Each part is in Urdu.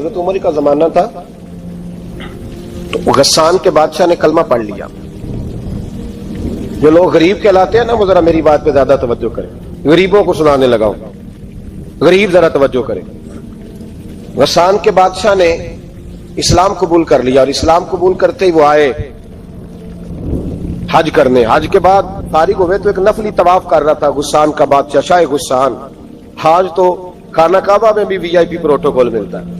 حضرت عمر کا زمانہ تھا تو غسان کے بادشاہ نے کلمہ پڑھ لیا. جو لوگ غریب کہلاتے ہیں نا وہ ذرا میری بات پہ زیادہ توجہ کریں, غریبوں کو سنانے لگا ہوں, غریب ذرا توجہ کریں. غسان کے بادشاہ نے اسلام قبول کر لیا, اور اسلام قبول کرتے ہی وہ آئے حج کرنے. حج کے بعد فارغ ہوئے تو ایک نفلی طواف کر رہا تھا غسان کا بادشاہ, شاہ غسان. حج تو خانہ کعبہ میں بھی وی آئی پی پروٹوکول ملتا ہے,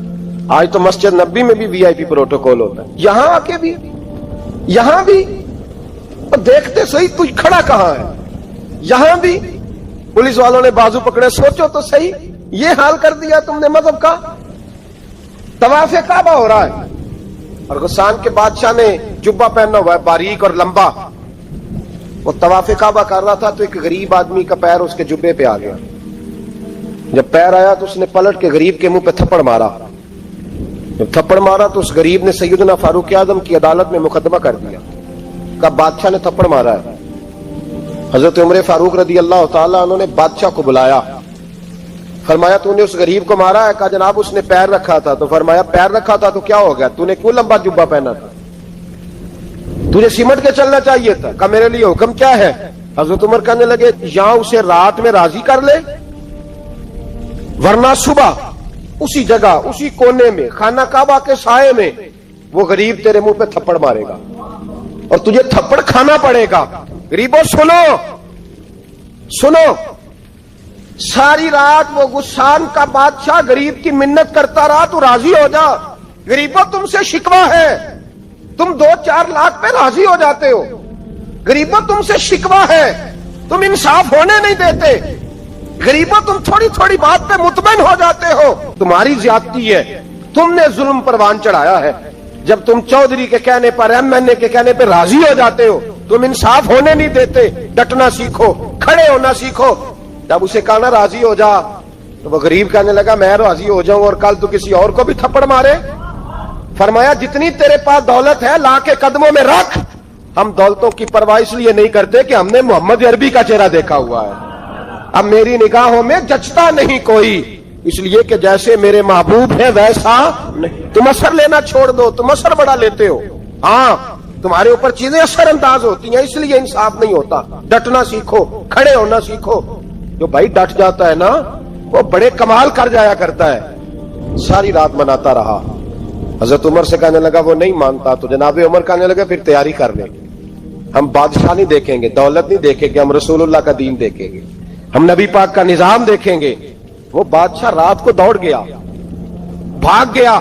آج تو مسجد نبی میں بھی وی آئی پی پروٹوکول ہوتا ہے, یہاں آ کے بھی, یہاں بھی دیکھتے صحیح تجھ کھڑا کہاں ہے. یہاں بھی پولیس والوں نے بازو پکڑے, سوچو تو صحیح یہ حال کر دیا تم نے مذہب کا. طواف کعبہ ہو رہا ہے اور غسان کے بادشاہ نے جبہ پہنا ہوا ہے باریک اور لمبا. وہ طواف کعبہ کر رہا تھا تو ایک غریب آدمی کا پیر اس کے جبے پہ آ گیا. جب پیر آیا تو اس نے پلٹ کے غریب کے منہ پہ تھپڑ مارا. جب تھپڑ مارا تو اس غریب نے سیدنا فاروق اعظم کی عدالت میں مقدمہ کر دیا کہ بادشاہ نے تھپڑ مارا ہے. حضرت عمر فاروق رضی اللہ تعالیٰ عنہ نے بادشاہ کو بلایا, فرمایا تو نے اس غریب کو مارا ہے؟ کہا جناب اس نے پیر رکھا تھا. تو فرمایا پیر رکھا تھا تو کیا ہو گیا, تو نے کیوں لمبا جبہ پہنا تھا, تجھے سمٹ کے چلنا چاہیے تھا. کہا میرے لیے حکم کیا ہے؟ حضرت عمر کہنے لگے یہاں اسے رات میں راضی کر لے, ورنہ صبح اسی جگہ اسی کونے میں خانہ کعبہ کے سائے میں وہ غریب تیرے منہ پہ تھپڑ مارے گا اور تجھے تھپڑ کھانا پڑے گا. غریبوں سنو سنو, ساری رات وہ غسان کا بادشاہ غریب کی منت کرتا رہا تو راضی ہو جا. غریبوں تم سے شکوہ ہے, تم 2-4 لاکھ پہ راضی ہو جاتے ہو. غریبوں تم سے شکوہ ہے, تم انصاف ہونے نہیں دیتے. غریبوں تم تھوڑی تھوڑی بات پہ مطمئن ہو جاتے ہو. تمہاری زیادتی ہے, تم نے ظلم پروان چڑھایا ہے. جب تم چودھری کے کہنے پر ایم این اے کے کہنے پہ راضی ہو جاتے ہو, تم انصاف ہونے نہیں دیتے. ڈٹنا سیکھو, کھڑے ہونا سیکھو. جب اسے کہا نا راضی ہو جا تو وہ غریب کہنے لگا میں راضی ہو جاؤں اور کل تو کسی اور کو بھی تھپڑ مارے. فرمایا جتنی تیرے پاس دولت ہے لا کے قدموں میں رکھ. ہم دولتوں کی پرواہ اس لیے نہیں کرتے کہ ہم نے محمد عربی کا چہرہ دیکھا ہوا ہے. اب میری نگاہوں میں جچتا نہیں کوئی, اس لیے کہ جیسے میرے محبوب ہیں ویسا نہیں. تم اثر لینا چھوڑ دو, تم اثر بڑا لیتے ہو. ہاں تمہارے اوپر چیزیں اثر انداز ہوتی ہیں, اس لیے انصاف نہیں ہوتا. ڈٹنا سیکھو, کھڑے ہونا سیکھو. جو بھائی ڈٹ جاتا ہے نا وہ بڑے کمال کر جایا کرتا ہے. ساری رات مناتا رہا. حضرت عمر سے کہنے لگا وہ نہیں مانتا. تو جناب عمر کہنے لگا پھر تیاری کر لیں, ہم بادشاہ نہیں دیکھیں گے, دولت نہیں دیکھیں گے, ہم رسول اللہ کا دین دیکھیں گے, ہم نبی پاک کا نظام دیکھیں گے. وہ بادشاہ رات کو دوڑ گیا, بھاگ گیا,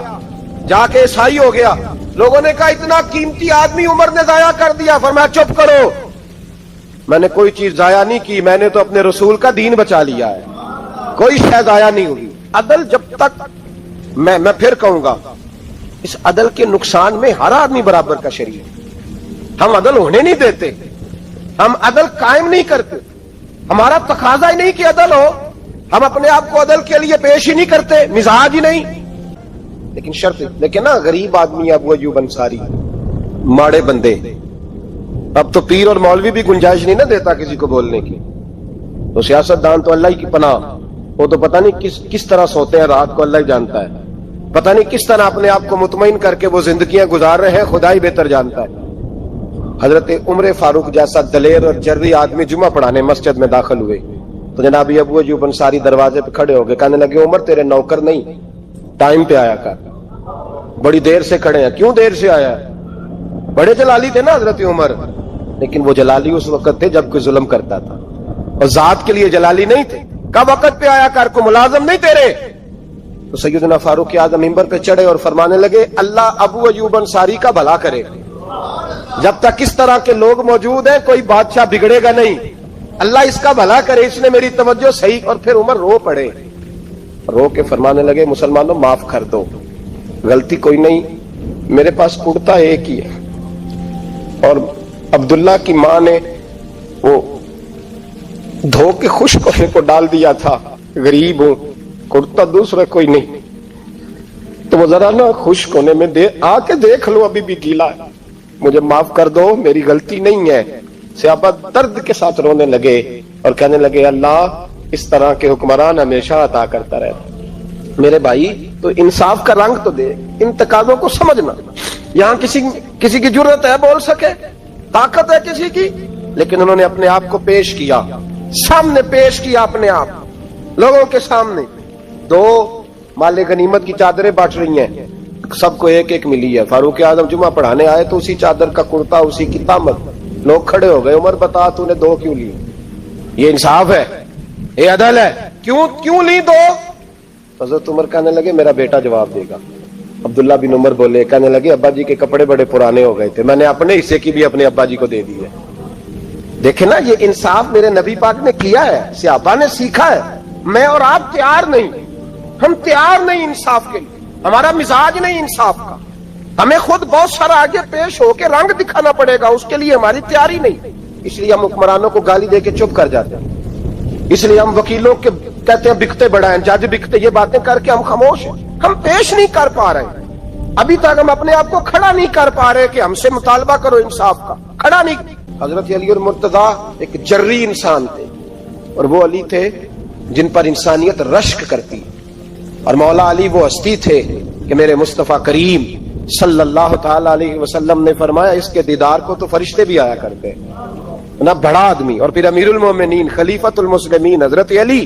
جا کے عیسائی ہو گیا. لوگوں نے کہا اتنا قیمتی آدمی عمر نے ضائع کر دیا. فرمایا چپ کرو, میں نے کوئی چیز ضائع نہیں کی, میں نے تو اپنے رسول کا دین بچا لیا ہے, کوئی شے ضائع نہیں ہوئی. عدل جب تک میں پھر کہوں گا اس عدل کے نقصان میں ہر آدمی برابر کا شریک. ہم عدل ہونے نہیں دیتے, ہم عدل قائم نہیں کرتے. ہمارا تقاضا ہی نہیں کہ عدل ہو, ہم اپنے آپ کو عدل کے لیے پیش ہی نہیں کرتے, مزاج ہی نہیں. لیکن شرط لیکن نا غریب آدمی ابو ایوب انصاری, ماڑے بندے. اب تو پیر اور مولوی بھی گنجائش نہیں نہ دیتا کسی کو بولنے کی. تو سیاست دان تو اللہ ہی کی پناہ, وہ تو پتہ نہیں کس طرح سوتے ہیں رات کو, اللہ ہی جانتا ہے. پتہ نہیں کس طرح اپنے آپ کو مطمئن کر کے وہ زندگیاں گزار رہے ہیں, خدا ہی بہتر جانتا ہے. حضرت عمر فاروق جیسا دلیر اور جرری آدمی جمعہ پڑھانے مسجد میں داخل ہوئے تو جناب ابو ایوب انصاری دروازے پہ کھڑے ہو گئے. کہنے لگے عمر تیرے نوکر نہیں, ٹائم پہ آیا کر, بڑی دیر سے کھڑے ہیں. کیوں دیر سے آیا؟ بڑے جلالی تھے نا حضرت عمر, لیکن وہ جلالی اس وقت تھے جب کوئی ظلم کرتا تھا, اور ذات کے لیے جلالی نہیں تھے. کب وقت پہ آیا کر, کو ملازم نہیں تیرے. تو سیدنا فاروق اعظم منبر پہ چڑھے اور فرمانے لگے اللہ ابو ایوب انصاری کا بھلا کرے. جب تک اس طرح کے لوگ موجود ہیں کوئی بادشاہ بگڑے گا نہیں. اللہ اس کا بھلا کرے, اس نے میری توجہ صحیح. اور پھر عمر رو پڑے, رو کے فرمانے لگے مسلمانوں معاف کر دو, غلطی کوئی نہیں, میرے پاس کرتا ایک ہی ہے اور عبداللہ کی ماں نے وہ دھو کے خشک ہونے کو ڈال دیا تھا, غریب ہوں, کرتا دوسرا کوئی نہیں, تو وہ ذرا نا خشک ہونے میں آ کے دیکھ لو, ابھی بھی گیلا ہے, مجھے معاف کر دو, میری غلطی نہیں ہے. صحابہ درد کے ساتھ رونے لگے اور کہنے لگے اللہ اس طرح کے حکمران ہمیشہ عطا کرتا رہتا. میرے بھائی تو انصاف کا رنگ تو دے، ان تقاضوں کو سمجھنا۔ یہاں کسی کی جرت ہے بول سکے، طاقت ہے کسی کی، لیکن انہوں نے اپنے آپ کو پیش کیا، سامنے پیش کیا اپنے آپ لوگوں کے سامنے۔ دو مال غنیمت کی چادریں بانٹ رہی ہیں، سب کو ایک ایک ملی ہے۔ فاروق اعظم جمعہ پڑھانے آئے تو اسی چادر کا کرتا، اسی کی تامت، لوگ کھڑے ہو گئے، عمر بتا تو نے دو کیوں لی؟ یہ انصاف ہے؟ یہ عدل ہے؟ کیوں لی دو؟ حضرت عمر کہنے لگے میرا بیٹا جواب دے گا۔ عبداللہ بن عمر بولے، کہنے لگے ابا جی کے کپڑے بڑے پرانے ہو گئے تھے، میں نے اپنے حصے کی بھی اپنے ابا جی کو دے دی ہے۔ دیکھیں نا، یہ انصاف میرے نبی پاک نے کیا ہے، صحابہ نے سیکھا ہے۔ میں اور آپ تیار نہیں، ہم تیار نہیں انصاف کے لیے، ہمارا مزاج نہیں انصاف کا، ہمیں خود بہت سارا آگے پیش ہو کے رنگ دکھانا پڑے گا، اس کے لیے ہماری تیاری نہیں۔ اس لیے ہم حکمرانوں کو گالی دے کے چپ کر جاتے ہیں، اس لیے ہم وکیلوں کے کہتے ہیں بکتے بڑا ہیں، جج بکتے، یہ باتیں کر کے ہم خاموش ہیں، ہم پیش نہیں کر پا رہے ہیں۔ ابھی تک ہم اپنے آپ کو کھڑا نہیں کر پا رہے کہ ہم سے مطالبہ کرو انصاف کا، کھڑا نہیں۔ حضرت علی اور مرتضیٰ ایک جری انسان تھے، اور وہ علی تھے جن پر انسانیت رشک کرتی، اور مولا علی وہ ہستی تھے کہ میرے مصطفیٰ کریم صلی اللہ تعالی علیہ وسلم نے فرمایا اس کے دیدار کو تو فرشتے بھی آیا کرتے نا، بڑا آدمی۔ اور پھر امیر المومنین خلیفۃ المسلمین حضرت علی،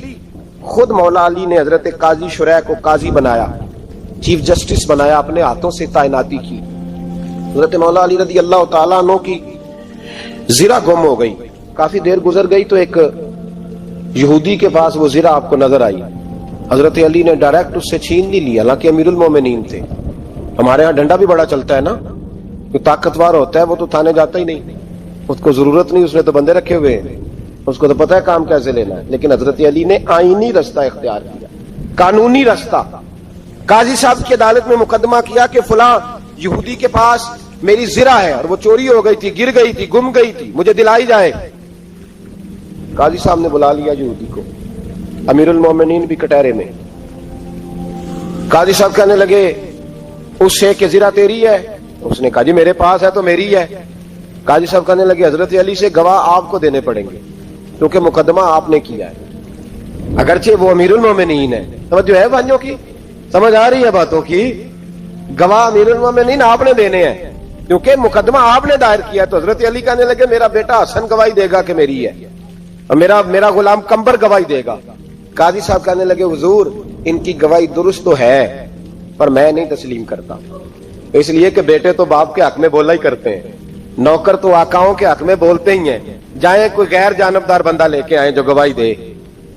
خود مولا علی نے حضرت قاضی شریح کو قاضی بنایا، چیف جسٹس بنایا، اپنے ہاتھوں سے تعیناتی کی۔ حضرت مولا علی رضی اللہ تعالیٰ عنہ کی زرہ گم ہو گئی، کافی دیر گزر گئی تو ایک یہودی کے پاس وہ زرہ آپ کو نظر آئی۔ حضرت علی نے ڈائریکٹ اس سے چھین نہیں لیا، حالانکہ امیر المومنین تھے۔ ہمارے ہاں ڈنڈا بھی بڑا چلتا ہے نا، جو طاقتور ہوتا ہے وہ تو تھانے جاتا ہی نہیں، اس کو ضرورت نہیں، اس نے تو بندے رکھے ہوئے ہیں، اس کو تو پتہ ہے کام کیسے لینا ہے۔ لیکن حضرت علی نے آئینی رستہ اختیار کیا، قانونی رستہ۔ قاضی صاحب کی عدالت میں مقدمہ کیا کہ فلاں یہودی کے پاس میری زرہ ہے اور وہ چوری ہو گئی تھی، گر گئی تھی، گم گئی تھی، مجھے دلائی جائے۔ قاضی صاحب نے بلا لیا یہودی کو، امیر المومنین بھی کٹہرے میں۔ قاضی صاحب کہنے لگے اس سے کہ زرہ تیری ہے؟ اس نے کہا جی میرے پاس ہے تو میری ہے۔ قاضی صاحب کہنے لگے حضرت علی سے گواہ آپ کو دینے پڑیں گے کیونکہ مقدمہ آپ نے کیا ہے، اگرچہ وہ امیر المومنین ہے۔ توجہ ہے بھائیوں کی، سمجھ آ رہی ہے باتوں کی؟ گواہ امیر المومنین آپ نے دینے ہیں کیونکہ مقدمہ آپ نے دائر کیا۔ تو حضرت علی کہنے لگے میرا بیٹا حسن گواہی دے گا کہ میری ہے، اور میرا غلام کمبر گواہی دے گا۔ قاضی صاحب کہنے لگے حضور ان کی گواہی درست تو ہے پر میں نہیں تسلیم کرتا، اس لیے کہ بیٹے تو باپ کے حق میں بولا ہی کرتے ہیں، نوکر تو آقاؤں کے حق میں بولتے ہی ہیں، جائیں کوئی غیر جانبدار بندہ لے کے آئیں جو گواہی دے۔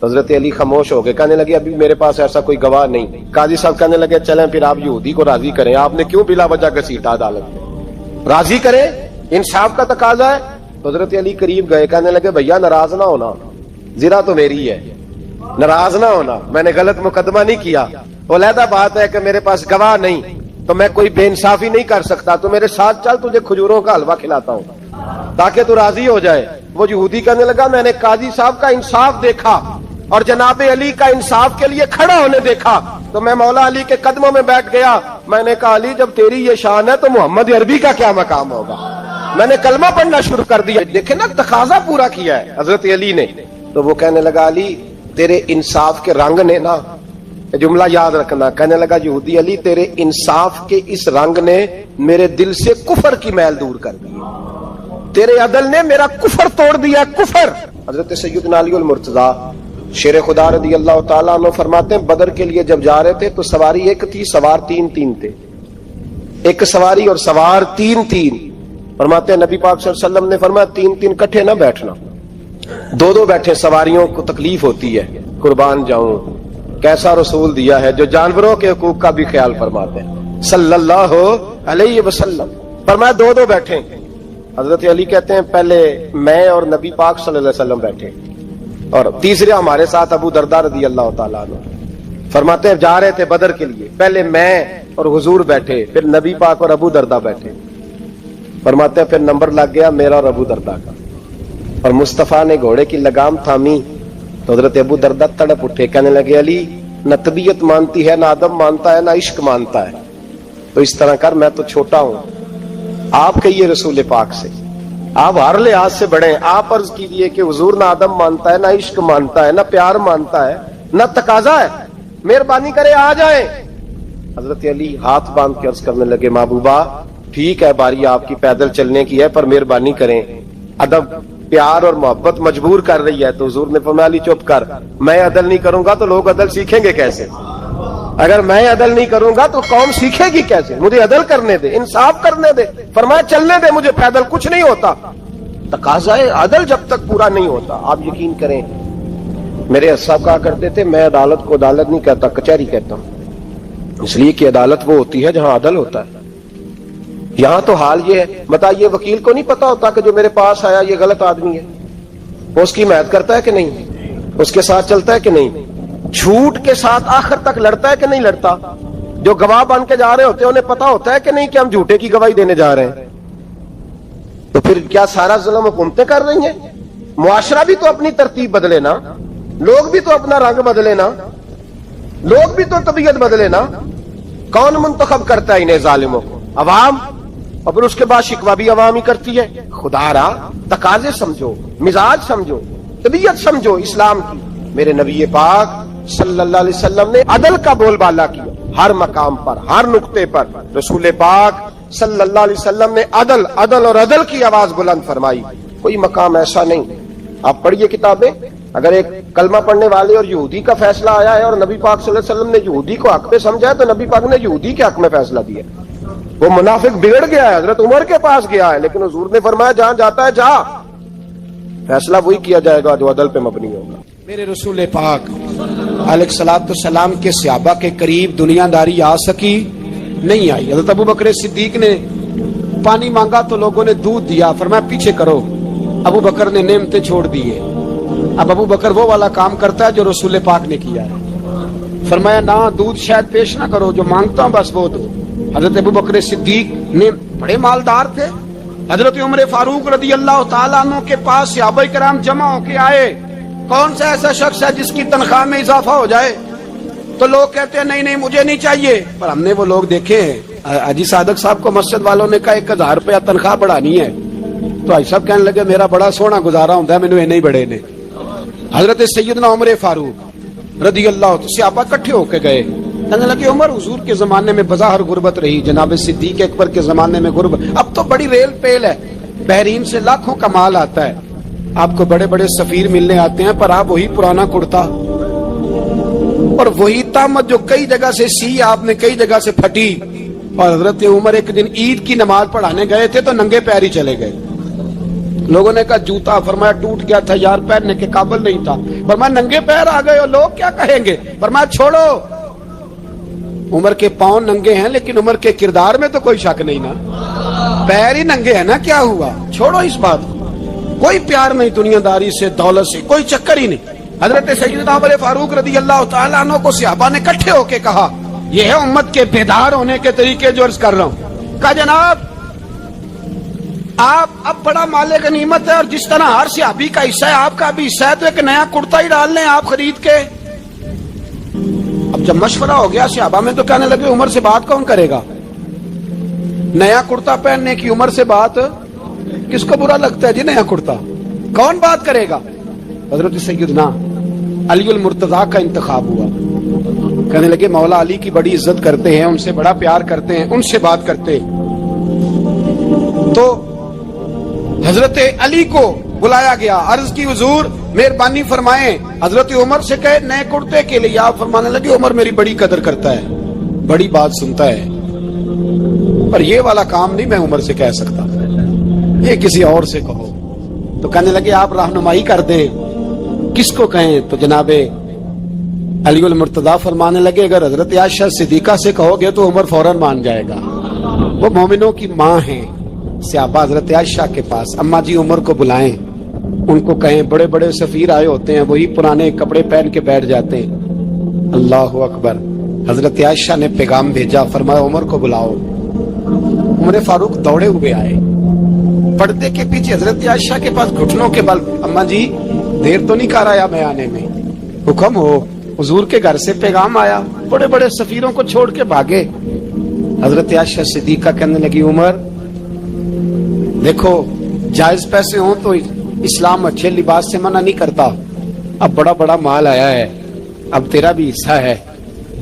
حضرت علی خاموش ہو گئے، کہنے لگے ابھی میرے پاس ایسا کوئی گواہ نہیں۔ قاضی صاحب کہنے لگے چلیں پھر آپ یہودی کو راضی کریں، آپ نے کیوں بلا وجہ گھسیٹا عدالت میں، راضی کریں، انصاف کا تقاضا ہے۔ حضرت علی قریب گئے، کہنے لگے بھیا ناراض نہ ہونا، زرہ تو میری ہے، ناراض نہ ہونا، میں نے غلط مقدمہ نہیں کیا، علیحدہ بات ہے کہ میرے پاس گواہ نہیں تو میں کوئی بے انصافی نہیں کر سکتا، تو میرے ساتھ چل تجھے کھجوروں کا حلوہ کھلاتا ہوں تاکہ تو راضی ہو جائے۔ وہ یہودی کہنے لگا میں نے قاضی صاحب کا انصاف دیکھا اور جناب علی کا انصاف کے لیے کھڑا ہونے دیکھا تو میں مولا علی کے قدموں میں بیٹھ گیا۔ میں نے کہا علی جب تیری یہ شان ہے تو محمد عربی کا کیا مقام ہوگا؟ میں نے کلمہ پڑھنا شروع کر دیا۔ دیکھیں نا تقاضا پورا کیا ہے حضرت علی نے۔ تو وہ کہنے لگا علی تیرے انصاف کے رنگ نے نا، جملہ یاد رکھنا، کہنے لگا یہودی علی تیرے انصاف کے اس رنگ نے میرے دل سے کفر کی میل دور کر دی، تیرے عدل نے میرا کفر توڑ دیا، کفر۔ حضرت سیدنا علی المرتضیٰ شیر خدا رضی اللہ تعالیٰ عنہ فرماتے ہیں بدر کے لیے جب جا رہے تھے تو سواری ایک تھی، سوار تین تھے، ایک سواری اور سوار تین۔ فرماتے ہیں نبی پاک صلی اللہ علیہ وسلم نے فرمایا تین کٹھے نہ بیٹھنا، دو بیٹھے، سواریوں کو تکلیف ہوتی ہے، قربان جاؤں کیسا رسول دیا ہے جو جانوروں کے حقوق کا بھی خیال فرماتے ہیں صلی اللہ علیہ وسلم۔ فرمایا دو بیٹھے۔ حضرت علی کہتے ہیں پہلے میں اور نبی پاک صلی اللہ علیہ وسلم بیٹھے اور تیسرے ہمارے ساتھ ابو درداء رضی اللہ تعالیٰ عنہ۔ فرماتے ہیں جا رہے تھے بدر کے لیے، پہلے میں اور حضور بیٹھے، پھر نبی پاک اور ابو درداء بیٹھے۔ فرماتے ہیں پھر نمبر لگ گیا میرا اور ابو درداء کا، اور مصطفیٰ نے گھوڑے کی لگام تھامی تو حضرت ابو درداء تڑپ اٹھے، کہنے لگے علی نہ طبیعت مانتی ہے، نہ ادب مانتا ہے، نہ عشق مانتا ہے، تو اس طرح کر میں تو چھوٹا ہوں، آپ کہیے رسول پاک سے، آپ ہر لحاظ سے بڑے ہیں، آپ عرض کیجئے کہ حضور نہ ادب مانتا ہے، نہ عشق مانتا ہے، نہ پیار مانتا ہے، نہ تقاضا ہے، مہربانی کرے آ جائیں۔ حضرت علی ہاتھ باندھ کے عرض کرنے لگے محبوبہ ٹھیک ہے باری آپ کی پیدل چلنے کی ہے پر مہربانی کریں ادب پیار اور محبت مجبور کر رہی ہے. تو حضور نے فرمایا علی چپ کر, میں عدل نہیں کروں گا تو لوگ عدل سیکھیں گے کیسے؟ اگر میں عدل نہیں کروں گا تو قوم سیکھے گی کیسے؟ مجھے عدل کرنے دے, انصاف کرنے دے. فرمایا چلنے دے مجھے پیدل, کچھ نہیں ہوتا. تقاضا عدل جب تک پورا نہیں ہوتا. آپ یقین کریں میرے صاحب کہا کرتے تھے میں عدالت کو عدالت نہیں کہتا کچہری کہتا ہوں, اس لیے کہ عدالت وہ ہوتی ہے جہاں عدل ہوتا ہے. یہاں تو حال یہ ہے, بتائیے وکیل کو نہیں پتا ہوتا کہ جو میرے پاس آیا یہ غلط آدمی ہے, وہ اس کی حمایت کرتا ہے کہ نہیں, اس کے ساتھ چلتا ہے کہ نہیں, جھوٹ کے ساتھ آخر تک لڑتا ہے کہ نہیں لڑتا. جو گواہ بن کے جا رہے ہوتے ہیں انہیں پتا ہوتا ہے کہ نہیں کہ ہم جھوٹے کی گواہی دینے جا رہے ہیں. تو پھر کیا سارا ظلم حکومتیں کر رہی ہیں؟ معاشرہ بھی تو اپنی ترتیب بدلے نا, لوگ بھی تو اپنا رنگ بدلے نا, لوگ بھی تو طبیعت بدلے نا. کون منتخب کرتا ہے انہیں ظالموں کو؟ عوام. اور پھر اس کے بعد شکوہ بھی عوام ہی کرتی ہے. خدا را تقاضے سمجھو, مزاج سمجھو, طبیعت سمجھو اسلام کی. میرے نبی پاک صلی اللہ علیہ وسلم نے عدل کا بول بالا کیا ہر مقام پر, ہر نقطے پر. رسول پاک صلی اللہ علیہ وسلم نے عدل عدل اور عدل کی آواز بلند فرمائی. کوئی مقام ایسا نہیں. آپ پڑھیے کتابیں, اگر ایک کلمہ پڑھنے والے اور یہودی کا فیصلہ آیا ہے اور نبی پاک صلی اللہ علیہ وسلم نے یہودی کو حق پہ سمجھا ہے تو نبی پاک نے یہودی کے حق میں فیصلہ دیا. وہ منافق بگڑ گیا ہے, حضرت عمر کے پاس گیا ہے, لیکن حضور نے فرمایا جہاں جاتا ہے جا, فیصلہ وہی کیا جائے گا جو عدل پہ مبنی ہوگا. میرے رسول پاک علیہ الصلوۃ والسلام کے صحابہ کے قریب دنیا داری آ سکی نہیں آئی. حضرت ابو بکر صدیق نے پانی مانگا تو لوگوں نے دودھ دیا, فرمایا پیچھے کرو. ابو بکر نے نعمتیں چھوڑ دیے. اب ابو بکر وہ والا کام کرتا ہے جو رسول پاک نے کیا ہے. فرمایا نہ دودھ شاید پیش نہ کرو, جو مانگتا ہوں بس وہ دو. حضرت ابو بکر صدیق نے بڑے مالدار تھے. حضرت عمر فاروق رضی اللہ تعالیٰ عنہ کے پاس صحابہ کرام جمع ہو کے آئے. کون سا ایسا شخص ہے جس کی تنخواہ میں اضافہ ہو جائے؟ تو لوگ کہتے ہیں نہیں نہیں مجھے نہیں چاہیے. پر ہم نے وہ لوگ دیکھے ہیں, حاجی صادق صاحب کو مسجد والوں نے کہا 1000 روپیہ تنخواہ بڑھانی ہے, تو حاجی صاحب کہنے لگے میرا بڑا سونا گزارا ہوتا ہے, مینوں نہیں بڑے نے. حضرت سیدنا عمر فاروق رضی اللہ عنہ صحابہ اکٹھے ہو کے گئے. کہنے لگے عمر حضور کے زمانے میں بظاہر غربت رہی, جناب صدیق اکبر کے زمانے میں غربت, اب تو بڑی ریل پیل ہے, بحرین سے لاکھوں کا مال آتا ہے, آپ کو بڑے بڑے سفیر ملنے آتے ہیں, پر آپ وہی پرانا کرتا اور وہی تامت جو کئی جگہ سے سی آپ نے کئی جگہ سے پھٹی. اور حضرت عمر ایک دن عید کی نماز پڑھانے گئے تھے تو ننگے پیر ہی چلے گئے. لوگوں نے کہا جوتا, فرمایا ٹوٹ گیا تھا یار, پہننے کے قابل نہیں تھا. فرمایا ننگے پیر آ گئے ہو, لوگ کیا کہیں گے؟ فرمایا چھوڑو, عمر کے پاؤں ننگے ہیں لیکن عمر کے کردار میں تو کوئی شک نہیں نا, پیر ہی ننگے ہیں نا, کیا ہوا؟ چھوڑو اس بات کو. کوئی پیار نہیں دنیا داری سے, دولت سے, کوئی چکر ہی نہیں. حضرت سیدنا عمر فاروق رضی اللہ تعالیٰ عنہ کو صحابہ نے اکٹھے ہو کے کہا, یہ ہے امت کے بیدار ہونے کے طریقے جو عرض کر رہا ہوں. کہا جناب آپ اب بڑا مال غنیمت ہے اور جس طرح ہر صحابی کا حصہ ہے آپ کا بھی حصہ ہے, تو ایک نیا کرتا ہی ڈال لیں آپ خرید کے. اب جب مشورہ ہو گیا صحابہ میں تو کہنے لگے عمر سے بات کون کرے گا؟ نیا کرتا پہننے کی عمر سے بات کس کو برا لگتا ہے جی؟ نیا کرتا کون بات کرے گا؟ حضرت سیدنا علی المرتضیٰ کا انتخاب ہوا. کہنے لگے مولا علی کی بڑی عزت کرتے ہیں, ان سے بڑا پیار کرتے ہیں, ان سے بات کرتے. تو حضرت علی کو بلایا گیا, عرض کی حضور مہربانی فرمائیں. حضرت عمر سے کہے نئے کرتے کے لیے, آپ فرمانے لگے عمر میری بڑی قدر کرتا ہے, بڑی بات سنتا ہے, پر یہ والا کام نہیں میں عمر سے کہہ سکتا, یہ کسی اور سے کہو. تو کہنے لگے آپ رہنمائی کر دیں, کس کو کہیں؟ تو جناب علی المرتضیٰ فرمانے لگے اگر حضرت عائشہ صدیقہ سے کہو گے تو عمر فوراً مان جائے گا, وہ مومنوں کی ماں ہیں. صحابہ حضرت عائشہ کے پاس, اماں جی عمر کو بلائیں, ان کو کہیں بڑے بڑے سفیر آئے ہوتے ہیں, وہی پرانے کپڑے پہن کے بیٹھ جاتے ہیں. اللہ اکبر. حضرت عائشہ نے پیغام بھیجا, فرمایا عمر کو بلاؤ. عمر فاروق دوڑے ہوئے آئے, پردے کے پیچھے حضرت عائشہ کے پاس گھٹنوں کے بل, اماں جی دیر تو نہیں کر آیا میں آنے میں؟ حکم ہو, حضور کے گھر سے پیغام آیا, بڑے بڑے سفیروں کو چھوڑ کے بھاگے. حضرت عائشہ صدیقہ کہنے لگی عمر دیکھو جائز پیسے ہوں تو اسلام اچھے لباس سے منع نہیں کرتا, اب بڑا بڑا مال آیا ہے, اب تیرا بھی حصہ ہے,